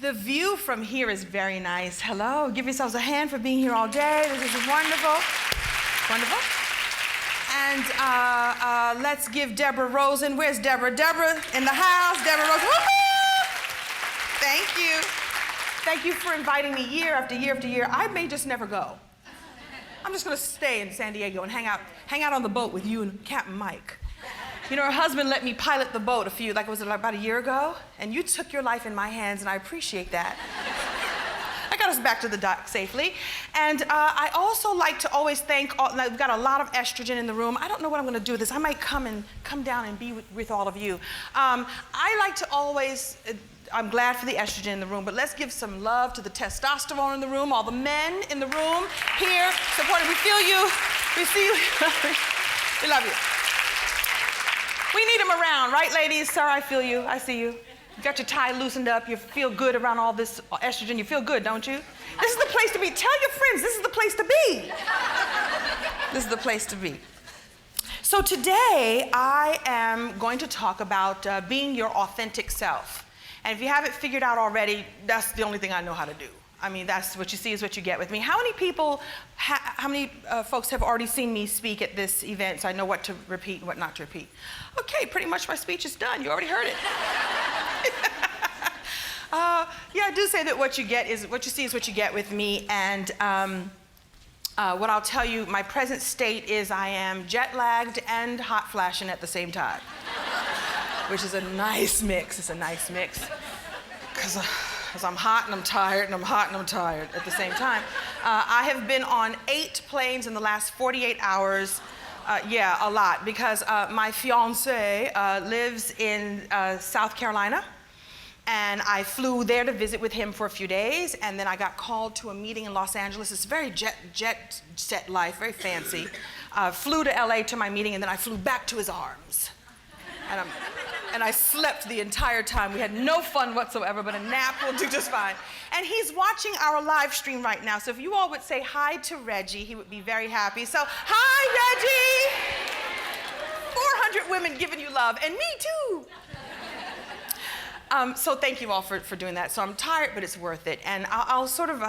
The view from here is very nice. Hello, give yourselves a hand for being here all day. This is wonderful. Wonderful. And let's give Deborah Rosen. Where's Deborah? Deborah in the house. Deborah Rosen. Woo-hoo! Thank you. Thank you for inviting me year after year after year. I may just never go. I'm just going to stay in San Diego and hang out on the boat with you and Captain Mike. You know, her husband let me pilot the boat about a year ago, and you took your life in my hands, and I appreciate that. I got us back to the dock safely. And I also like to always thank, we've got a lot of estrogen in the room. I don't know what I'm gonna do with this. I might come down and be with all of you. I like to always, I'm glad for the estrogen in the room, but let's give some love to the testosterone in the room, all the men in the room here supporting. We feel you, we see you, we love you. We need them around, right, ladies? Sir, I feel you. I see you. You got your tie loosened up. You feel good around all this estrogen. You feel good, don't you? This is the place to be. Tell your friends this is the place to be. This is the place to be. So today, I am going to talk about being your authentic self. And if you haven't figured out already, that's the only thing I know how to do. I mean, that's what you see is what you get with me. How many people, how many folks have already seen me speak at this event so I know what to repeat and what not to repeat? Okay, pretty much my speech is done. You already heard it. Yeah, I do say that what you see is what you get with me. And what I'll tell you, my present state is I am jet lagged and hot flashing at the same time, which is a nice mix. It's a nice mix. Because I'm hot and I'm tired and I'm hot and I'm tired at the same time. I have been on 8 planes in the last 48 hours. Yeah, a lot, because my fiance lives in South Carolina, and I flew there to visit with him for a few days, and then I got called to a meeting in Los Angeles. It's very jet set life, very fancy. Flew to LA to my meeting, and then I flew back to his arms. And I slept the entire time. We had no fun whatsoever, but a nap will do just fine. And he's watching our live stream right now. So if you all would say hi to Reggie, he would be very happy. So, hi, Reggie! 400 women giving you love, and me too. So thank you all for doing that. So I'm tired, but it's worth it. And I'll sort of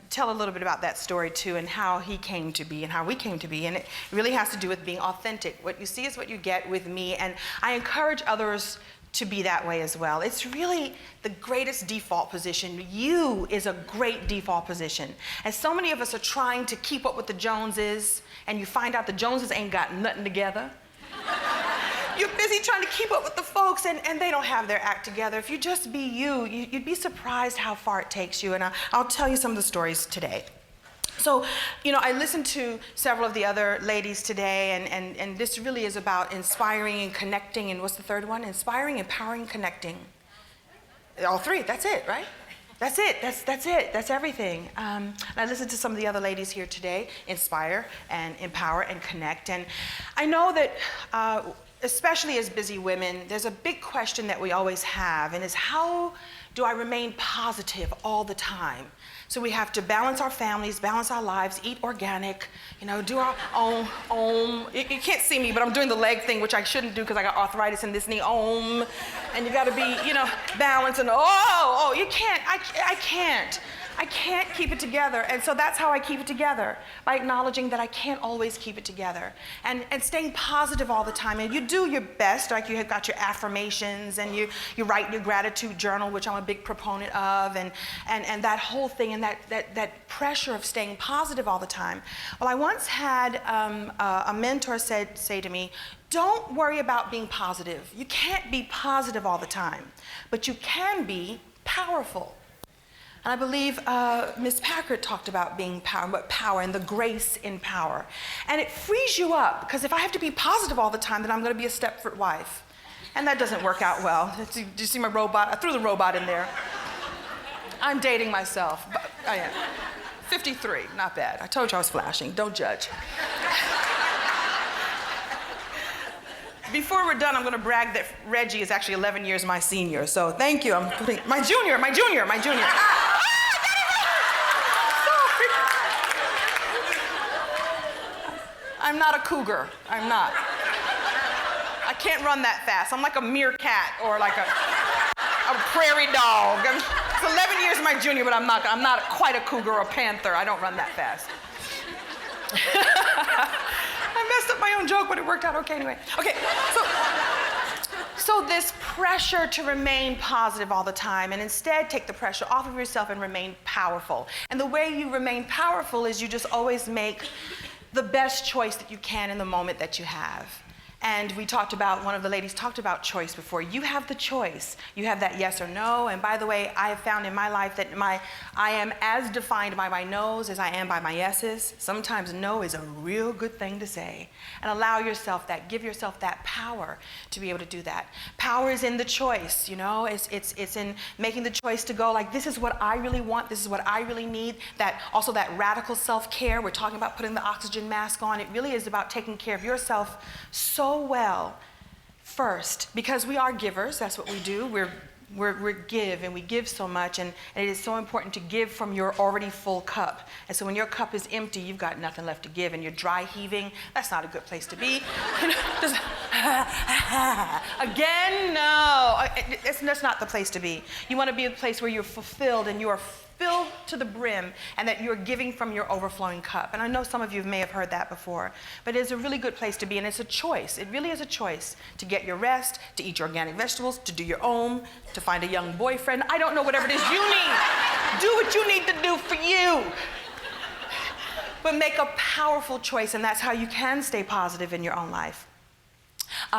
tell a little bit about that story too, and how he came to be and how we came to be. And it really has to do with being authentic. What you see is what you get with me, and I encourage others to be that way as well. It's really the greatest default position. You is a great default position. As so many of us are trying to keep up with the Joneses, and you find out the Joneses ain't got nothing together. You're busy trying to keep up with the folks, and they don't have their act together. If you just be you'd be surprised how far it takes you, and I'll tell you some of the stories today. So, you know, I listened to several of the other ladies today, and this really is about inspiring and connecting, and what's the third one? Inspiring, empowering, connecting. All 3, that's it, right? That's it, that's it, that's everything. And I listened to some of the other ladies here today, inspire and empower and connect. And I know that, especially as busy women, there's a big question that we always have, and is how do I remain positive all the time? So we have to balance our families, balance our lives, eat organic, you know, do our own. You can't see me, but I'm doing the leg thing, which I shouldn't do because I got arthritis in this knee, and you gotta be, you know, balanced, and you can't, I can't keep it together. And so that's how I keep it together, by acknowledging that I can't always keep it together, and staying positive all the time. And you do your best, like you have got your affirmations, and you write your gratitude journal, which I'm a big proponent of, and that whole thing, and that pressure of staying positive all the time. Well, I once had a mentor say to me, don't worry about being positive. You can't be positive all the time, but you can be powerful. And I believe Ms. Packard talked about being power and the grace in power. And it frees you up, because if I have to be positive all the time, then I'm going to be a Stepford wife. And that doesn't work out well. Do you see my robot? I threw the robot in there. I'm dating myself. But I am. 53, not bad. I told you I was flashing. Don't judge. Before we're done, I'm going to brag that Reggie is actually 11 years my senior. So thank you. My junior. I'm not a cougar. I'm not. I can't run that fast. I'm like a meerkat or like a prairie dog. It's 11 years my junior, but I'm not quite a cougar or a panther. I don't run that fast. I messed up my own joke, but it worked out okay anyway. Okay, so this pressure to remain positive all the time, and instead take the pressure off of yourself and remain powerful. And the way you remain powerful is you just always make the best choice that you can in the moment that you have. And we talked about, one of the ladies talked about choice before. You have the choice. You have that yes or no. And by the way, I have found in my life that I am as defined by my no's as I am by my yeses. Sometimes no is a real good thing to say. And allow yourself that, give yourself that power to be able to do that. Power is in the choice, you know? It's in making the choice to go like, this is what I really want, this is what I really need. Also that radical self-care, we're talking about putting the oxygen mask on. It really is about taking care of yourself so well first, because we are givers. That's what we do. We give, and we give so much, and it is so important to give from your already full cup. And so when your cup is empty, you've got nothing left to give, and you're dry heaving. That's not a good place to be. You know, just again, no. That's not the place to be. You want to be a place where you're fulfilled and you are filled to the brim, and that you're giving from your overflowing cup. And I know some of you may have heard that before, but it's a really good place to be, and it's a choice. It really is a choice to get your rest, to eat your organic vegetables, to do your own, to find a young boyfriend. I don't know, whatever it is you need. Do what you need to do for you. But make a powerful choice, and that's how you can stay positive in your own life.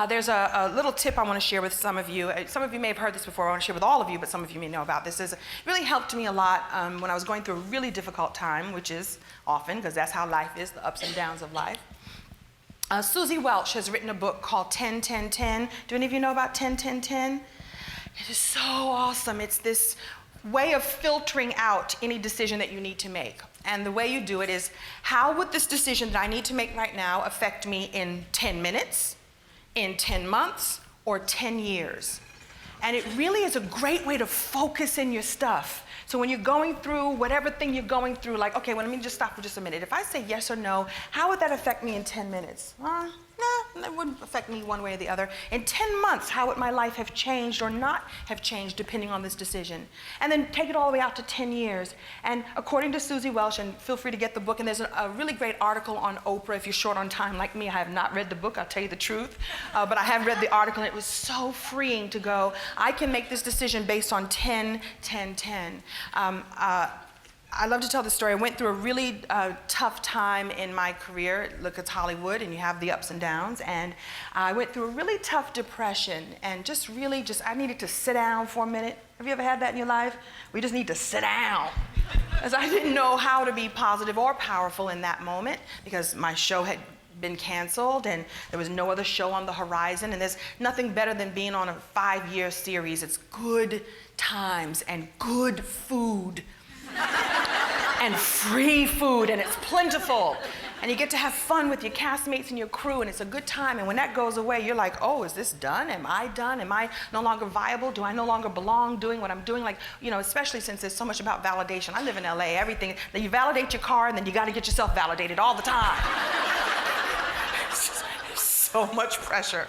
There's a little tip I want to share with some of you. Some of you may have heard this before. I want to share with all of you, but some of you may know about this. It really helped me a lot when I was going through a really difficult time, which is often, because that's how life is, the ups and downs of life. Susie Welch has written a book called 10-10-10. Do any of you know about 10-10-10? It is so awesome. It's this way of filtering out any decision that you need to make. And the way you do it is, how would this decision that I need to make right now affect me in 10 minutes? In 10 months, or 10 years. And it really is a great way to focus in your stuff. So when you're going through whatever thing you're going through, like, okay, well, let me just stop for just a minute. If I say yes or no, how would that affect me in 10 minutes? No, that wouldn't affect me one way or the other. In 10 months, how would my life have changed or not have changed depending on this decision? And then take it all the way out to 10 years. And according to Susie Welch, and feel free to get the book, and there's a really great article on Oprah if you're short on time like me. I have not read the book, I'll tell you the truth, but I have read the article, and it was so freeing to go, I can make this decision based on 10-10-10. I love to tell the story. I went through a really tough time in my career. Look, it's Hollywood, and you have the ups and downs. And I went through a really tough depression, and I needed to sit down for a minute. Have you ever had that in your life? We just need to sit down. Because I didn't know how to be positive or powerful in that moment, because my show had been canceled, and there was no other show on the horizon, and there's nothing better than being on a 5-year series. It's good times and good food. And free food, and it's plentiful, and you get to have fun with your castmates and your crew, and it's a good time. And when that goes away, you're like, oh, is this done? Am I done? Am I no longer viable? Do I no longer belong doing what I'm doing? Like, you know, especially since there's so much about validation. I live in LA, everything, that you validate your car, and then you got to get yourself validated all the time. It's just so much pressure.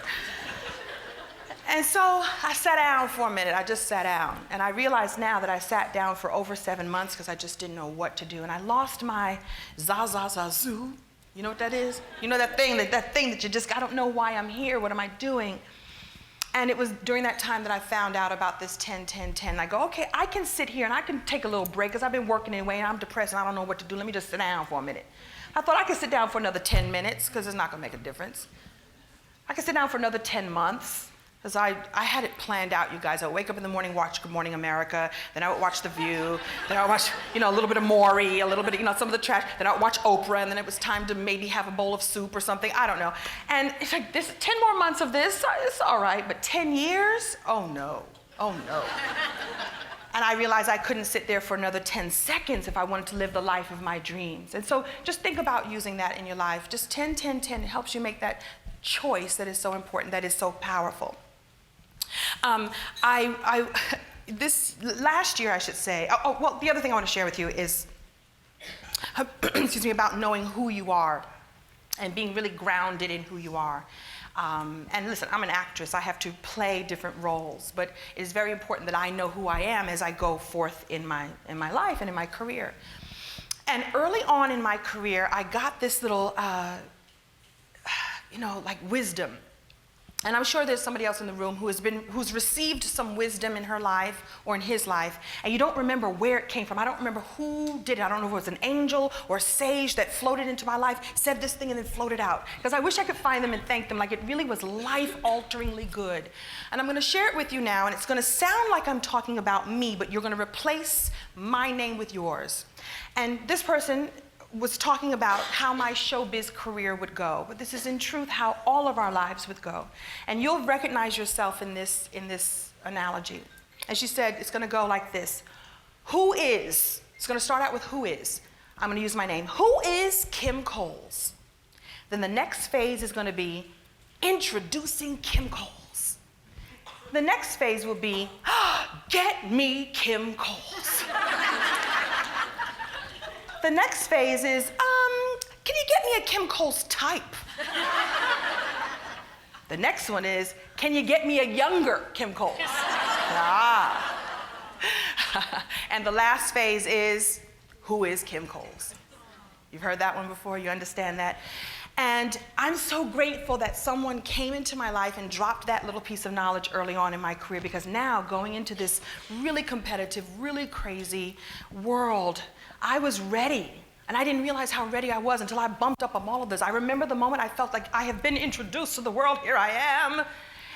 And so I sat down for a minute. I just sat down. And I realized now that I sat down for over 7 months because I just didn't know what to do. And I lost my za-za-za-zoo. You know what that is? You know that thing that you just, I don't know why I'm here. What am I doing? And it was during that time that I found out about this 10-10-10. I go, okay, I can sit here and I can take a little break because I've been working anyway and I'm depressed and I don't know what to do. Let me just sit down for a minute. I thought I could sit down for another 10 minutes because it's not going to make a difference. I could sit down for another 10 months. Because I had it planned out, you guys. I would wake up in the morning, watch Good Morning America, then I would watch The View, then I would watch, you know, a little bit of Maury, a little bit of, you know, some of the trash, then I would watch Oprah, and then it was time to maybe have a bowl of soup or something, I don't know. And it's like, 10 more months of this, it's all right, but 10 years? Oh no, oh no. And I realized I couldn't sit there for another 10 seconds if I wanted to live the life of my dreams. And so just think about using that in your life. Just 10-10-10 helps you make that choice that is so important, that is so powerful. This last year, I should say, well, the other thing I want to share with you is, excuse me, about knowing who you are and being really grounded in who you are. And listen, I'm an actress. I have to play different roles, but it is very important that I know who I am as I go forth in my life and in my career. And early on in my career, I got this little, like wisdom. And I'm sure there's somebody else in the room who's received some wisdom in her life or in his life, and you don't remember where it came from. I don't remember who did it. I don't know if it was an angel or a sage that floated into my life, said this thing and then floated out. Because I wish I could find them and thank them. Like, it really was life-alteringly good. And I'm going to share it with you now, and it's going to sound like I'm talking about me, but you're going to replace my name with yours. And this person was talking about how my showbiz career would go, but this is in truth how all of our lives would go. And you'll recognize yourself in this analogy. And she said, it's gonna go like this. Who is, it's gonna start out with who is. I'm gonna use my name. Who is Kim Coles? Then the next phase is gonna be introducing Kim Coles. The next phase will be, get me Kim Coles. The next phase is, can you get me a Kim Coles type? The next one is, can you get me a younger Kim Coles? And the last phase is, who is Kim Coles? You've heard that one before, you understand that? And I'm so grateful that someone came into my life and dropped that little piece of knowledge early on in my career, because now going into this really competitive, really crazy world, I was ready. And I didn't realize how ready I was until I bumped up on all of this. I remember the moment I felt like I have been introduced to the world, here I am.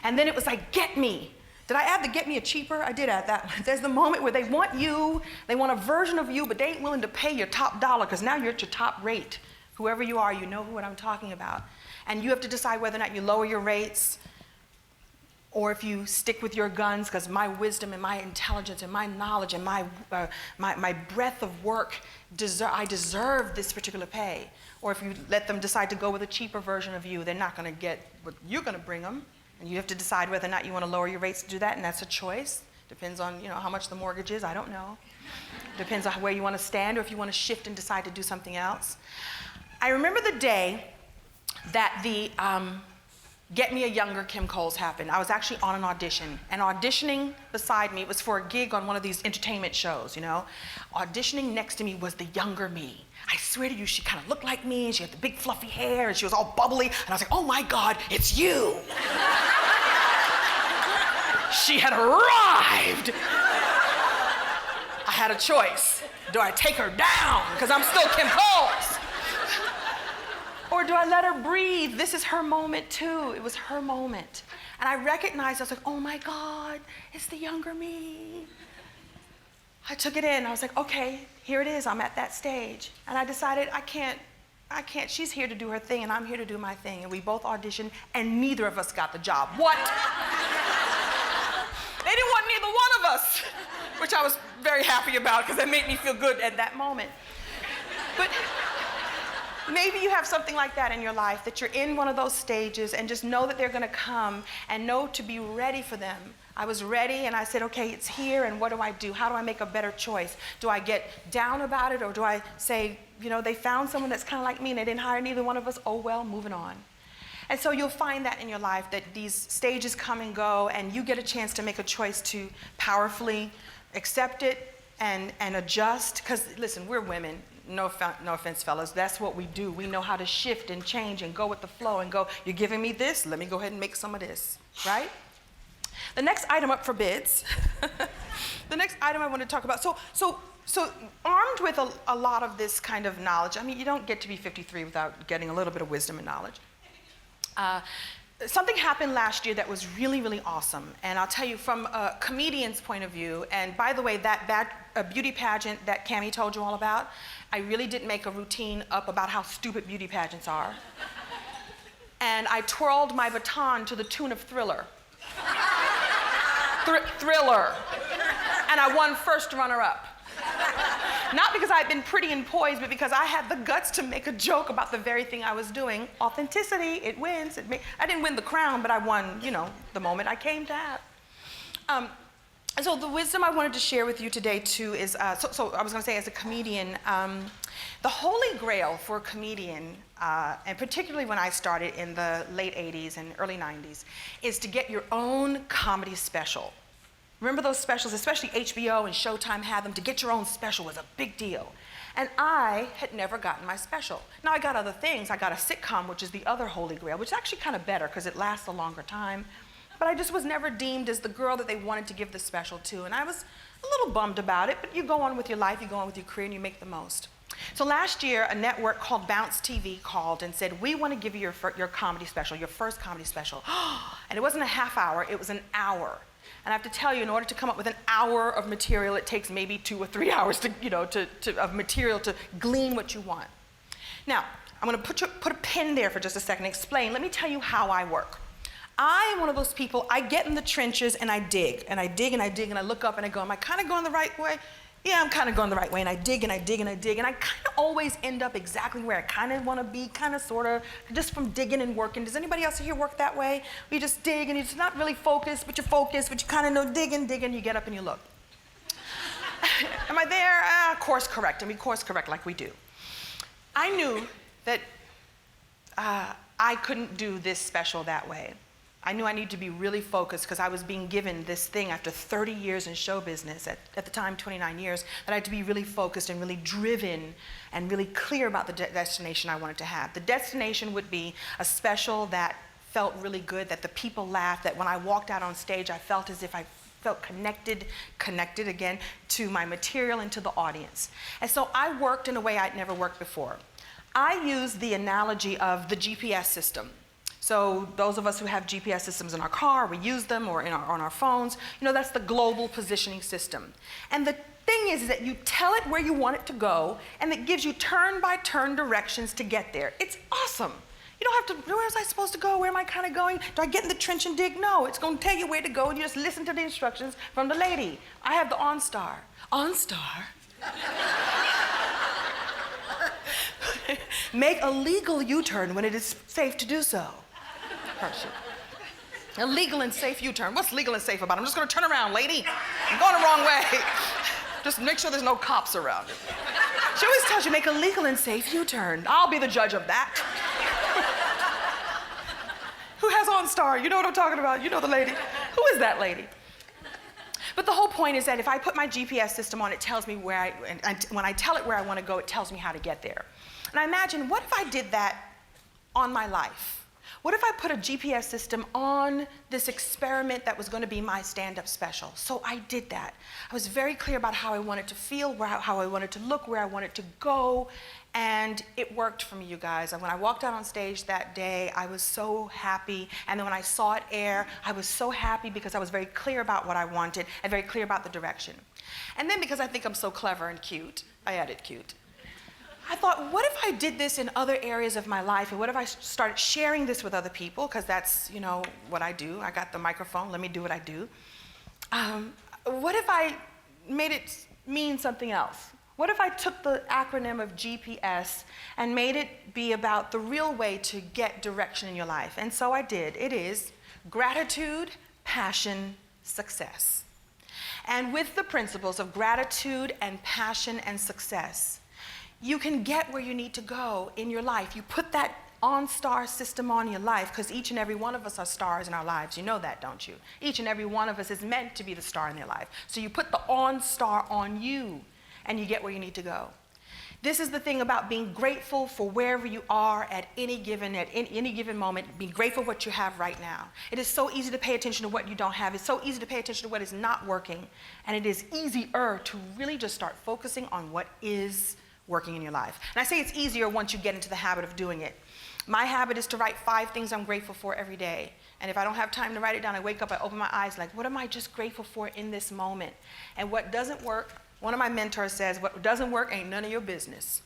And then it was like, get me. Did I add the get me a cheaper? I did add that one. There's the moment where they want you, they want a version of you, but they ain't willing to pay your top dollar, because now you're at your top rate. Whoever you are, you know what I'm talking about. And you have to decide whether or not you lower your rates or if you stick with your guns, because my wisdom and my intelligence and my knowledge and my breadth of work, I deserve this particular pay. Or if you let them decide to go with a cheaper version of you, they're not going to get what you're going to bring them. And you have to decide whether or not you want to lower your rates to do that, and that's a choice. Depends on, how much the mortgage is, I don't know. Depends on where you want to stand, or if you want to shift and decide to do something else. I remember the day that the Get Me a Younger Kim Coles happened. I was actually on an audition, and auditioning beside me, it was for a gig on one of these entertainment shows, Auditioning next to me was the younger me. I swear to you, she kind of looked like me, and she had the big fluffy hair, and she was all bubbly, and I was like, oh my God, it's you. She had arrived. I had a choice. Do I take her down, because I'm still Kim Coles? Or do I let her breathe? This is her moment too. It was her moment. And I recognized, I was like, oh my God, it's the younger me. I took it in. I was like, okay, here it is. I'm at that stage. And I decided I can't. She's here to do her thing, and I'm here to do my thing. And we both auditioned, and neither of us got the job. What? They didn't want neither one of us, which I was very happy about, because that made me feel good at that moment. But maybe you have something like that in your life, that you're in one of those stages, and just know that they're going to come, and know to be ready for them. I was ready, and I said, okay, it's here, and what do I do? How do I make a better choice? Do I get down about it, or do I say, they found someone that's kind of like me, and they didn't hire neither one of us? Oh, well, moving on. And so you'll find that in your life, that these stages come and go, and you get a chance to make a choice to powerfully accept it and adjust. Because, listen, we're women. No offense, fellas. That's what we do. We know how to shift and change and go with the flow and go, you're giving me this? Let me go ahead and make some of this, right? The next item up for bids, the next item I want to talk about. So armed with a lot of this kind of knowledge, you don't get to be 53 without getting a little bit of wisdom and knowledge. Something happened last year that was really, really awesome. And I'll tell you from a comedian's point of view, and by the way, that beauty pageant that Cammie told you all about, I really did make a routine up about how stupid beauty pageants are. And I twirled my baton to the tune of Thriller. Thriller. And I won first runner-up. Not because I'd been pretty and poised, but because I had the guts to make a joke about the very thing I was doing. Authenticity, it wins. I didn't win the crown, but I won, the moment I came to have. And so the wisdom I wanted to share with you today too is, so I was going to say as a comedian, the holy grail for a comedian, and particularly when I started in the late 80s and early 90s, is to get your own comedy special. Remember those specials, especially HBO and Showtime had them. To get your own special was a big deal. And I had never gotten my special. Now I got other things. I got a sitcom, which is the other holy grail, which is actually kind of better because it lasts a longer time. But I just was never deemed as the girl that they wanted to give the special to. And I was a little bummed about it, but you go on with your life, you go on with your career, and you make the most. So last year, a network called Bounce TV called and said, we want to give you your comedy special, your first comedy special. And it wasn't a half hour, it was an hour. And I have to tell you, in order to come up with an hour of material, it takes maybe 2 or 3 hours of material to glean what you want. Now, I'm going to put a pin there for just a second and explain. Let me tell you how I work. I am one of those people, I get in the trenches and I dig, and I dig and I dig, and I look up and I go, am I kind of going the right way? Yeah, I'm kind of going the right way, and I dig and I dig and I dig, and I kind of always end up exactly where I kind of want to be, kind of, sort of, just from digging and working. Does anybody else here work that way? Where you just dig and you're just not really focused, but you're focused, but you kind of know digging, you get up and you look. Am I there? Course correct. I mean, course correct like we do. I knew that I couldn't do this special that way. I knew I needed to be really focused because I was being given this thing after 30 years in show business, at the time 29 years, that I had to be really focused and really driven and really clear about the destination I wanted to have. The destination would be a special that felt really good, that the people laughed, that when I walked out on stage I felt as if I felt connected again to my material and to the audience. And so I worked in a way I'd never worked before. I used the analogy of the GPS system. So those of us who have GPS systems in our car, we use them, or on our phones, that's the global positioning system. And the thing is that you tell it where you want it to go, and it gives you turn-by-turn directions to get there. It's awesome. You don't have to, where was I supposed to go? Where am I kind of going? Do I get in the trench and dig? No, it's going to tell you where to go, and you just listen to the instructions from the lady. I have the OnStar. OnStar? Make a legal U-turn when it is safe to do so. A legal and safe U-turn. What's legal and safe about it? I'm just going to turn around, lady. I'm going the wrong way. Just make sure there's no cops around. She always tells you, make a legal and safe U-turn. I'll be the judge of that. Who has OnStar? You know what I'm talking about. You know the lady. Who is that lady? But the whole point is that if I put my GPS system on, it tells me where when I tell it where I want to go, it tells me how to get there. And I imagine, what if I did that on my life? What if I put a GPS system on this experiment that was going to be my stand-up special? So I did that. I was very clear about how I wanted to feel, how I wanted to look, where I wanted to go, and it worked for me, you guys. And when I walked out on stage that day, I was so happy. And then when I saw it air, I was so happy because I was very clear about what I wanted and very clear about the direction. And then because I think I'm so clever and cute, I added cute. I thought, what if I did this in other areas of my life? And what if I started sharing this with other people? Because that's, what I do. I got the microphone. Let me do what I do. What if I made it mean something else? What if I took the acronym of GPS and made it be about the real way to get direction in your life? And so I did. It is gratitude, passion, success. And with the principles of gratitude and passion and success, you can get where you need to go in your life. You put that OnStar system on your life, because each and every one of us are stars in our lives. You know that, don't you? Each and every one of us is meant to be the star in their life. So you put the OnStar on you, and you get where you need to go. This is the thing about being grateful for wherever you are at any given moment. Be grateful for what you have right now. It is so easy to pay attention to what you don't have. It's so easy to pay attention to what is not working. And it is easier to really just start focusing on what is working in your life. And I say it's easier once you get into the habit of doing it. My habit is to write 5 things I'm grateful for every day. And if I don't have time to write it down, I wake up, I open my eyes, like, what am I just grateful for in this moment? And what doesn't work, one of my mentors says, what doesn't work ain't none of your business.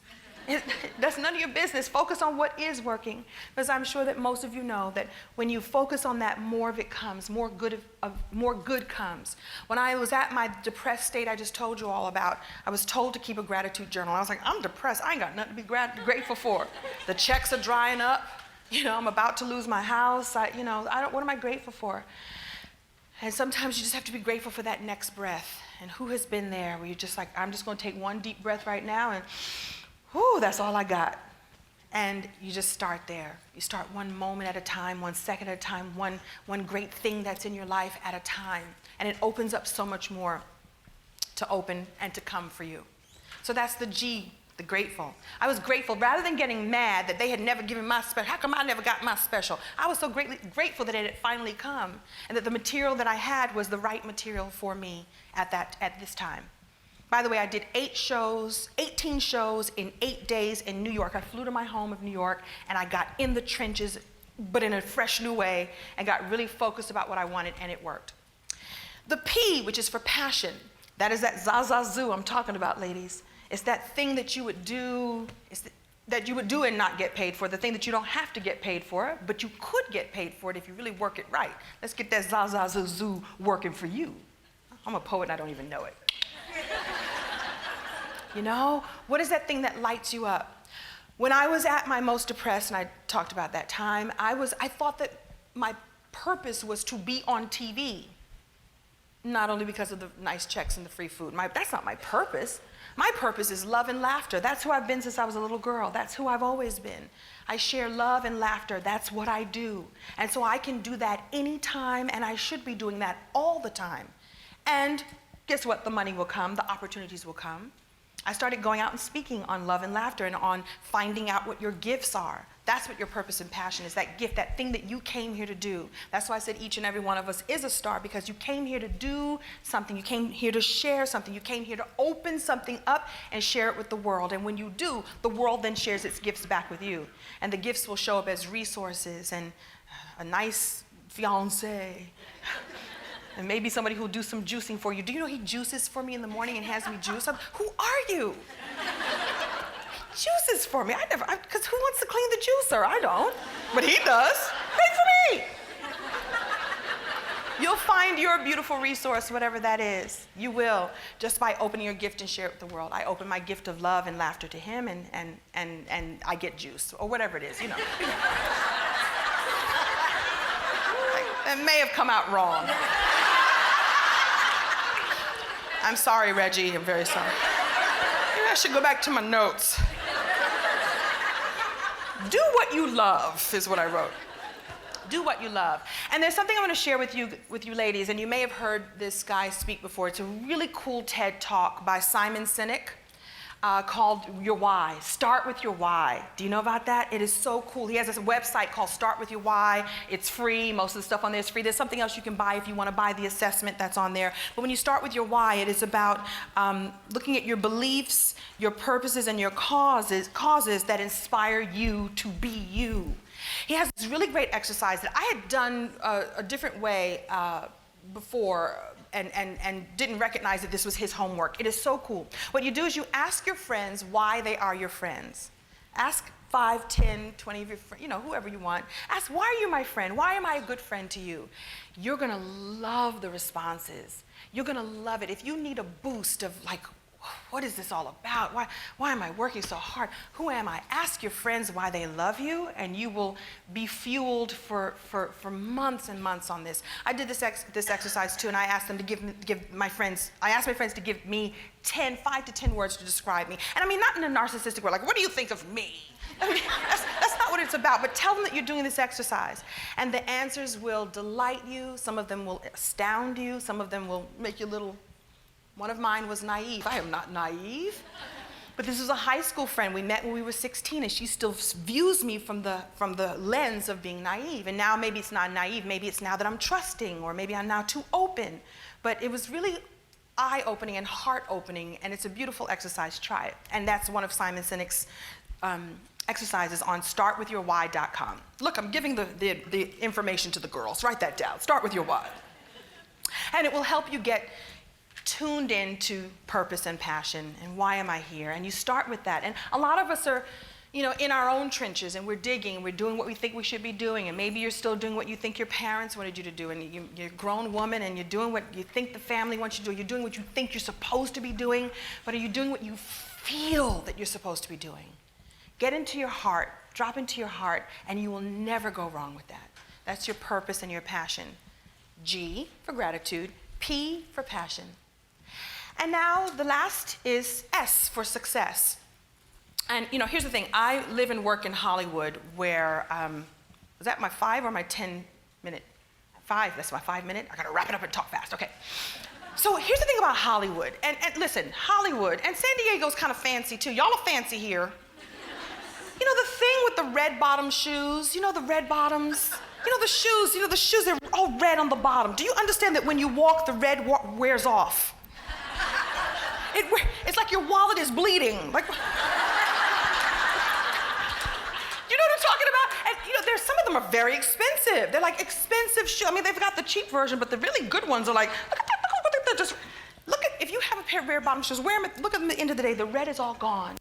That's none of your business. Focus on what is working. Because I'm sure that most of you know that when you focus on that, more of it comes, more good comes. When I was at my depressed state I just told you all about, I was told to keep a gratitude journal. I was like, I'm depressed. I ain't got nothing to be grateful for. The checks are drying up. I'm about to lose my house. What am I grateful for? And sometimes you just have to be grateful for that next breath. And who has been there where you're just like, I'm just going to take one deep breath right now and, whew, that's all I got. And you just start there. You start one moment at a time, 1 second at a time, one great thing that's in your life at a time. And it opens up so much more to open and to come for you. So that's the G, the grateful. I was grateful rather than getting mad that they had never given my special. How come I never got my special? I was so grateful that it had finally come and that the material that I had was the right material for me at this time. By the way, I did 18 shows in 8 days in New York. I flew to my home of New York and I got in the trenches, but in a fresh new way, and got really focused about what I wanted, and it worked. The P, which is for passion, that is that zazazoo I'm talking about, ladies. It's that thing that you would do, that you would do and not get paid for, the thing that you don't have to get paid for, but you could get paid for it if you really work it right. Let's get that zazazoo working for you. I'm a poet and I don't even know it. You know, what is that thing that lights you up? When I was at my most depressed, and I talked about that time, I thought that my purpose was to be on TV. Not only because of the nice checks and the free food. That's not my purpose. My purpose is love and laughter. That's who I've been since I was a little girl. That's who I've always been. I share love and laughter. That's what I do. And so I can do that anytime, and I should be doing that all the time. And guess what? The money will come. The opportunities will come. I started going out and speaking on love and laughter and on finding out what your gifts are. That's what your purpose and passion is, that gift, that thing that you came here to do. That's why I said each and every one of us is a star, because you came here to do something. You came here to share something. You came here to open something up and share it with the world. And when you do, the world then shares its gifts back with you. And the gifts will show up as resources and a nice fiancé. And maybe somebody who'll do some juicing for you. Do you know he juices for me in the morning and has me juice? Who are you? He juices for me. Because who wants to clean the juicer? I don't. But he does. Pay for me. You'll find your beautiful resource, whatever that is. You will, just by opening your gift and share it with the world. I open my gift of love and laughter to him, and I get juice, or whatever it is, you know. It may have come out wrong. I'm sorry, Reggie. I'm very sorry. Maybe I should go back to my notes. Do what you love is what I wrote. Do what you love. And there's something I want to share with you ladies, and you may have heard this guy speak before. It's a really cool TED Talk by Simon Sinek called Your Why. Start with your why. Do you know about that? It is so cool. He has this website called Start With Your Why. It's free. Most of the stuff on there is free. There's something else you can buy if you want to buy the assessment that's on there. But when you start with your why, it is about looking at your beliefs, your purposes, and your causes that inspire you to be you. He has this really great exercise that I had done a different way before and didn't recognize that this was his homework. It is so cool. What you do is you ask your friends why they are your friends. Ask 5, 10, 20 of your friends, you know, whoever you want. Ask, why are you my friend? Why am I a good friend to you? You're gonna love the responses. You're gonna love it. If you need a boost of like, what is this all about? Why am I working so hard? Who am I? Ask your friends why they love you, and you will be fueled for months and months on this. I did this exercise too, and I asked them to give my friends to give me 5 to 10 words to describe me. And I mean, not in a narcissistic way, like, what do you think of me? I mean, that's not what it's about, but tell them that you're doing this exercise. And the answers will delight you. Some of them will astound you. Some of them will make you a little. One of mine was naive. I am not naive. But this is a high school friend. We met when we were 16, and she still views me from the lens of being naive. And now maybe it's not naive. Maybe it's now that I'm trusting, or maybe I'm now too open. But it was really eye-opening and heart-opening, and it's a beautiful exercise. Try it. And that's one of Simon Sinek's exercises on startwithyourwhy.com. Look, I'm giving the information to the girls. Write that down. Start with your why. And it will help you get tuned into purpose and passion and why am I here? And you start with that. And a lot of us are, you know, in our own trenches, and we're digging, and we're doing what we think we should be doing, and maybe you're still doing what you think your parents wanted you to do, and you're a grown woman, and you're doing what you think the family wants you to do. You're doing what you think you're supposed to be doing, but are you doing what you feel that you're supposed to be doing? Get into your heart, drop into your heart, and you will never go wrong with that. That's your purpose and your passion. G for gratitude, P for passion. And now the last is S for success. And here's the thing, I live and work in Hollywood where, is that my 5 or my 10 minute? 5, that's my 5 minute? I gotta wrap it up and talk fast, okay. So here's the thing about Hollywood, and listen, Hollywood, and San Diego's kind of fancy too. Y'all are fancy here. The thing with the red bottom shoes, the red bottoms? The shoes, they're all red on the bottom. Do you understand that when you walk, the red wears off? It's like your wallet is bleeding. Like, I'm talking about? And there's some of them are very expensive. They're like expensive shoes. I mean, they've got the cheap version, but the really good ones are like, look at, if you have a pair of red bottom shoes, wear them, look at them at the end of the day, the red is all gone.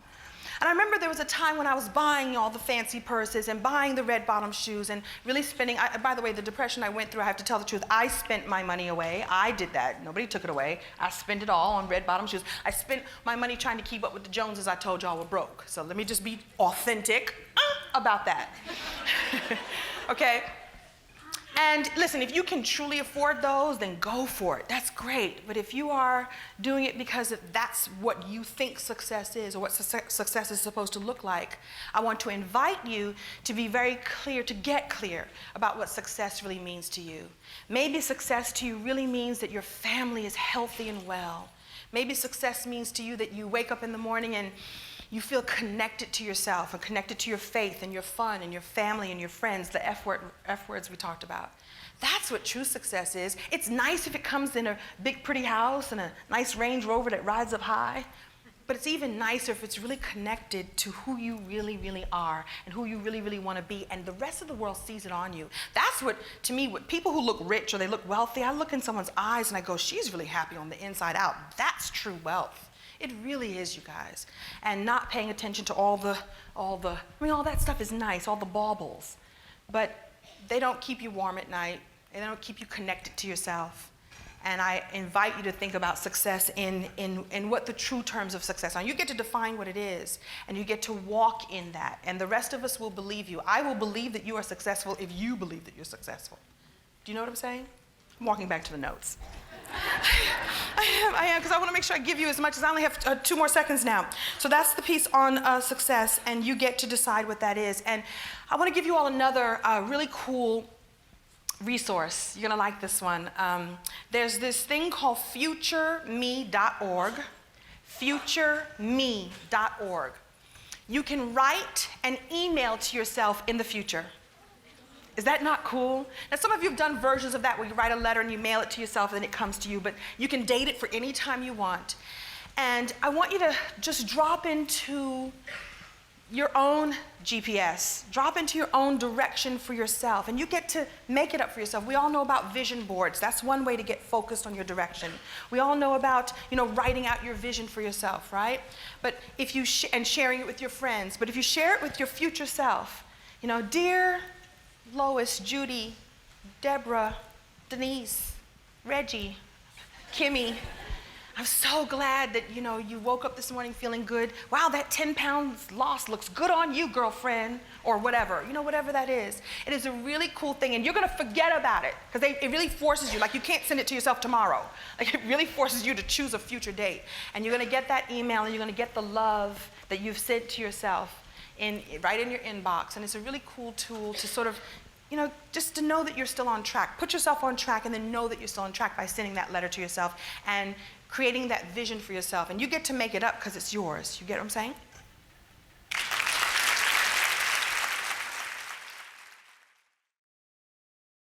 And I remember there was a time when I was buying all the fancy purses and buying the red bottom shoes and really spending, by the way, the depression I went through, I have to tell the truth, I spent my money away. I did that. Nobody took it away. I spent it all on red bottom shoes. I spent my money trying to keep up with the Joneses. I told y'all were broke. So let me just be authentic about that. Okay? And listen, if you can truly afford those, then go for it. That's great. But if you are doing it because that's what you think success is or what success is supposed to look like, I want to invite you to be very clear, to get clear about what success really means to you. Maybe success to you really means that your family is healthy and well. Maybe success means to you that you wake up in the morning and you feel connected to yourself and connected to your faith and your fun and your family and your friends, the F words we talked about. That's what true success is. It's nice if it comes in a big, pretty house and a nice Range Rover that rides up high, but it's even nicer if it's really connected to who you really, really are and who you really, really want to be, and the rest of the world sees it on you. That's what, to me, what people who look rich or they look wealthy, I look in someone's eyes and I go, she's really happy on the inside out. That's true wealth. It really is, you guys. And not paying attention to all that stuff is nice, all the baubles. But they don't keep you warm at night. They don't keep you connected to yourself. And I invite you to think about success in what the true terms of success are. You get to define what it is, and you get to walk in that. And the rest of us will believe you. I will believe that you are successful if you believe that you're successful. Do you know what I'm saying? I'm walking back to the notes. I am, because I want to make sure I give you as much as I only have 2 more seconds now. So that's the piece on success, and you get to decide what that is. And I want to give you all another really cool resource. You're going to like this one. There's this thing called futureme.org. Futureme.org. You can write an email to yourself in the future. Is that not cool? Now, some of you have done versions of that where you write a letter and you mail it to yourself and then it comes to you, but you can date it for any time you want. And I want you to just drop into your own GPS, drop into your own direction for yourself, and you get to make it up for yourself. We all know about vision boards. That's one way to get focused on your direction. We all know about, writing out your vision for yourself, right? But if you, and sharing it with your friends, but if you share it with your future self, dear Lois, Judy, Deborah, Denise, Reggie, Kimmy, I'm so glad that, you woke up this morning feeling good. Wow, that 10 pounds lost looks good on you, girlfriend, or whatever. Whatever that is. It is a really cool thing, and you're going to forget about it because it really forces you. Like, you can't send it to yourself tomorrow. Like, it really forces you to choose a future date. And you're going to get that email, and you're going to get the love that you've sent to yourself right in your inbox. And it's a really cool tool to sort of, just to know that you're still on track. Put yourself on track and then know that you're still on track by sending that letter to yourself and creating that vision for yourself. And you get to make it up because it's yours. You get what I'm saying?